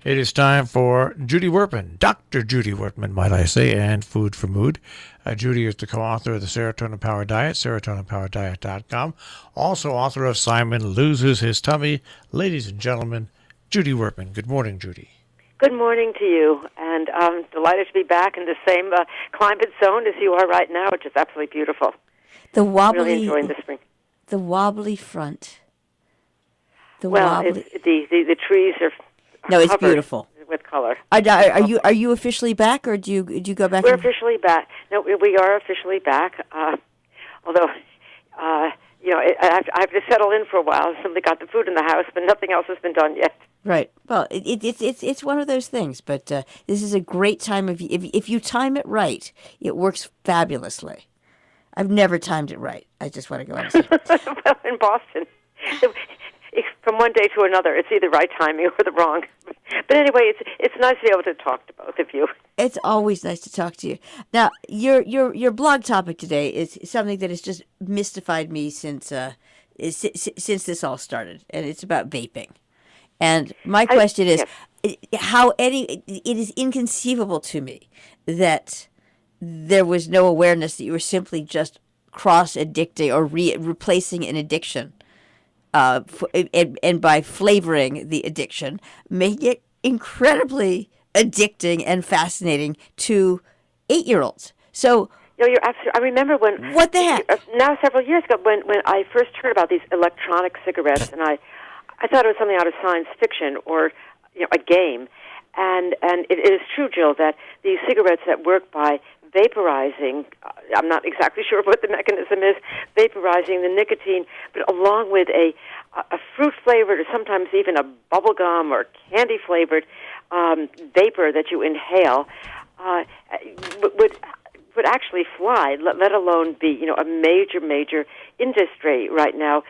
It is time for Judy Wurtman, Dr. Judy Wurtman, might I say, and Food for Mood. Judy is the co-author of the Serotonin Power Diet, serotonin.Dr. Also author of Simon Loses His Tummy. Ladies and gentlemen, Judy Wurtman. Good morning, Judy. Good morning to you, and I'm delighted to be back in the same climate zone as you are right now, which is absolutely beautiful. The wobbly, really enjoying the spring. The wobbly front. The trees are no, it's beautiful with color. Are you officially back, or do you go back? We're officially back. No, we are officially back. Although, I have to settle in for a while. I simply got the food in the house, but nothing else has been done yet. Right. Well, it's one of those things. But this is a great time if you time it right, it works fabulously. I've never timed it right. I just want to go on and say. Well, in Boston. From one day to another, it's either right timing or the wrong. But anyway, it's nice to be able to talk to both of you. It's always nice to talk to you. Now, your blog topic today is something that has just mystified me since this all started, and it's about vaping. And my question is, it is inconceivable to me that there was no awareness that you were simply just cross-addicting or replacing an addiction. And by flavoring the addiction, making it incredibly addicting and fascinating to 8-year-olds. So, you're absolutely. I remember when. What the heck? Now, several years ago, when I first heard about these electronic cigarettes, and I thought it was something out of science fiction or a game, and it is true, Jill, that these cigarettes that work by vaporizing, I'm not exactly sure what the mechanism is, vaporizing the nicotine, but along with a fruit-flavored or sometimes even a bubblegum or candy-flavored vapor that you inhale would actually fly, let alone be a major industry right now,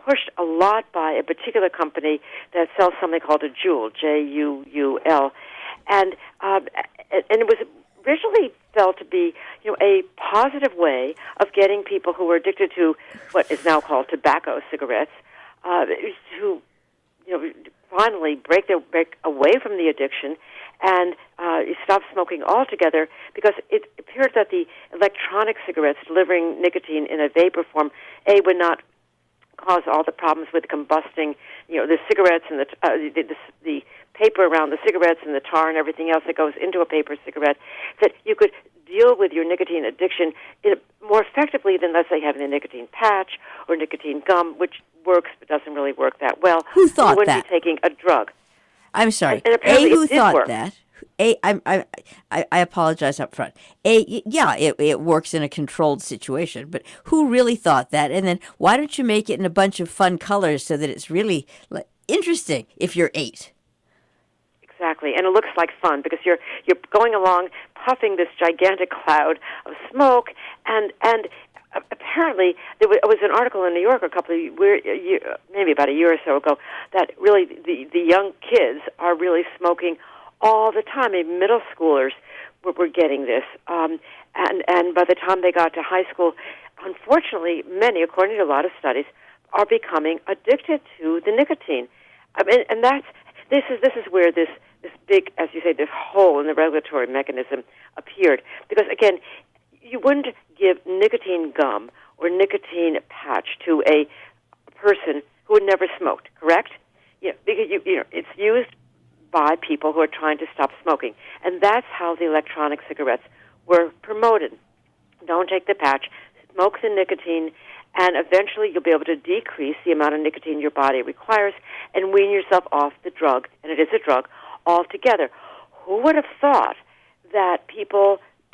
pushed a lot by a particular company that sells something called a Juul, Juul, and it was originally felt to be, a positive way of getting people who were addicted to what is now called tobacco cigarettes to, finally break away from the addiction and stop smoking altogether, because it appeared that the electronic cigarettes delivering nicotine in a vapor form, would not cause all the problems with combusting, the cigarettes and the paper around the cigarettes and the tar and everything else that goes into a paper cigarette, that you could deal with your nicotine addiction more effectively than, let's say, having a nicotine patch or nicotine gum, which works but doesn't really work that well. Who thought you that? wouldn't be taking a drug. I'm sorry. And who thought work. that? I apologize up front. It works in a controlled situation, but who really thought that? And then why don't you make it in a bunch of fun colors so that it's really interesting if you're 8? Exactly, and it looks like fun because you're going along puffing this gigantic cloud of smoke, and apparently there was an article in New York maybe about a year or so ago, that really the young kids are really smoking all the time. Middle schoolers were getting this, and by the time they got to high school, unfortunately, many, according to a lot of studies, are becoming addicted to the nicotine. I mean, and this is where this big, as you say, this hole in the regulatory mechanism appeared. Because again, you wouldn't give nicotine gum or nicotine patch to a person who had never smoked, correct? Yeah, because it's used by people who are trying to stop smoking, and that's how the electronic cigarettes were promoted. Don't take the patch, smoke the nicotine, and eventually you'll be able to decrease the amount of nicotine your body requires and wean yourself off the drug, and it is a drug, altogether. Who would have thought that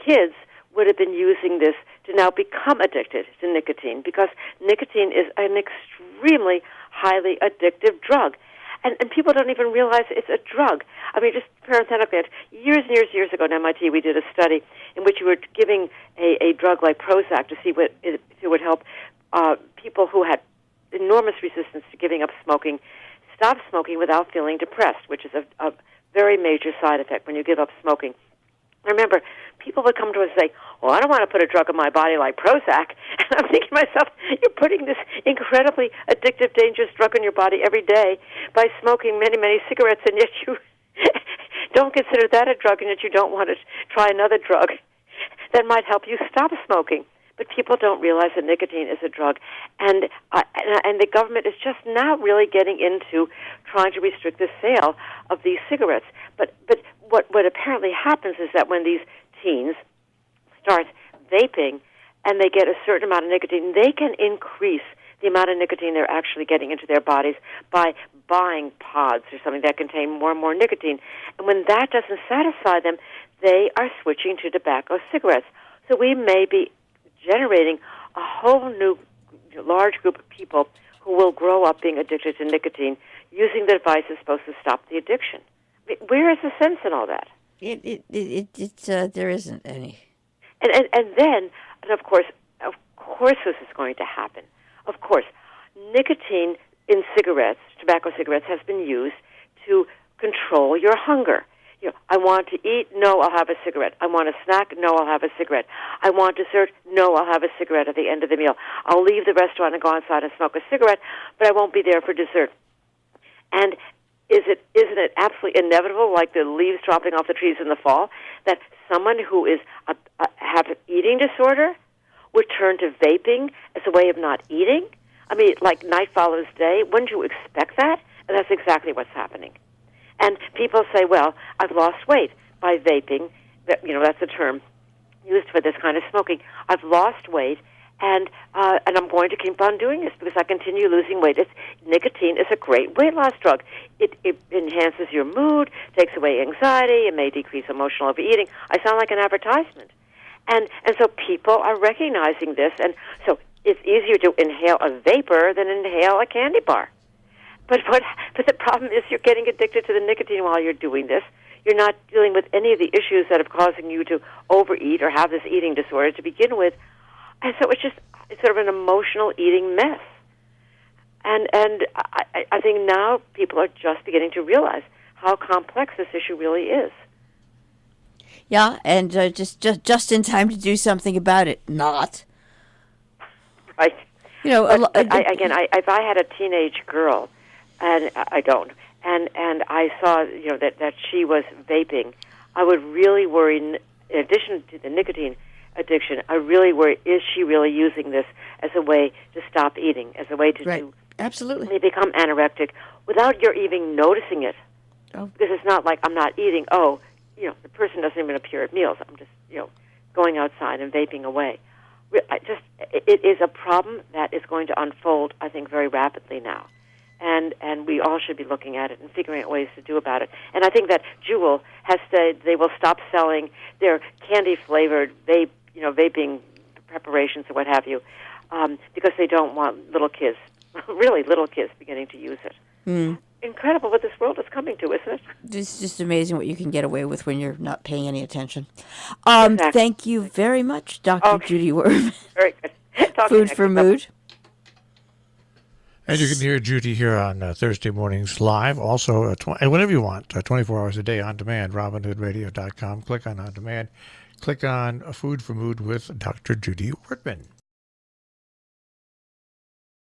kids would have been using this to now become addicted to nicotine? Because nicotine is an extremely highly addictive drug. And people don't even realize it's a drug. I mean, just parenthetically, years and years ago at MIT, we did a study in which we were giving a drug like Prozac to see if it would help people who had enormous resistance to giving up smoking stop smoking without feeling depressed, which is a very major side effect when you give up smoking. I remember people would come to us and say, well, I don't want to put a drug in my body like Prozac. And I'm thinking to myself, you're putting this incredibly addictive, dangerous drug in your body every day by smoking many, many cigarettes, and yet don't consider that a drug, and yet you don't want to try another drug that might help you stop smoking. But people don't realize that nicotine is a drug, and the government is just now really getting into trying to restrict the sale of these cigarettes. But what apparently happens is that when these teens start vaping and they get a certain amount of nicotine, they can increase the amount of nicotine they're actually getting into their bodies by buying pods or something that contain more and more nicotine. And when that doesn't satisfy them, they are switching to tobacco cigarettes. So we may be generating a whole new large group of people who will grow up being addicted to nicotine using the device that's supposed to stop the addiction. I mean, where is the sense in all that? There isn't any. And then, and of course this is going to happen. Of course, nicotine in cigarettes, tobacco cigarettes, has been used to control your hunger. You know, I want to eat, no, I'll have a cigarette. I want a snack, no, I'll have a cigarette. I want dessert, no, I'll have a cigarette at the end of the meal. I'll leave the restaurant and go outside and smoke a cigarette, but I won't be there for dessert. And isn't it absolutely inevitable, like the leaves dropping off the trees in the fall, that someone who is have an eating disorder would turn to vaping as a way of not eating? I mean, like night follows day. Wouldn't you expect that? And that's exactly what's happening. And people say, well, I've lost weight by vaping. That's a term used for this kind of smoking. I've lost weight, and I'm going to keep on doing this because I continue losing weight. Nicotine is a great weight loss drug. It enhances your mood, takes away anxiety, it may decrease emotional overeating. I sound like an advertisement. And so people are recognizing this, and so it's easier to inhale a vapor than inhale a candy bar. But the problem is you're getting addicted to the nicotine while you're doing this. You're not dealing with any of the issues that are causing you to overeat or have this eating disorder to begin with. And so it's sort of an emotional eating mess. And I think now people are just beginning to realize how complex this issue really is. Yeah, and just in time to do something about it. Not. Right. If I had a teenage girl, and I don't, and I saw that she was vaping, I would really worry. In addition to the nicotine addiction, I really worry: is she really using this as a way to stop eating, as a way to absolutely they become anorectic without your even noticing it? Oh. Because it's not like I'm not eating. Oh, the person doesn't even appear at meals. I'm just going outside and vaping away. It is a problem that is going to unfold, I think, very rapidly now. And we all should be looking at it and figuring out ways to do about it. And I think that Juul has said they will stop selling their candy-flavored vaping preparations or what have you, because they don't want little kids, really little kids, beginning to use it. Mm. Incredible what this world is coming to, isn't it? It's just amazing what you can get away with when you're not paying any attention. Exactly. Thank you very much, Dr. Judy Wurtman. Very good. Food for Mood. And you can hear Judy here on Thursday mornings live, also and whenever you want, 24 hours a day on demand, robinhoodradio.com. Click on demand. Click on Food for Mood with Dr. Judy Wurtman.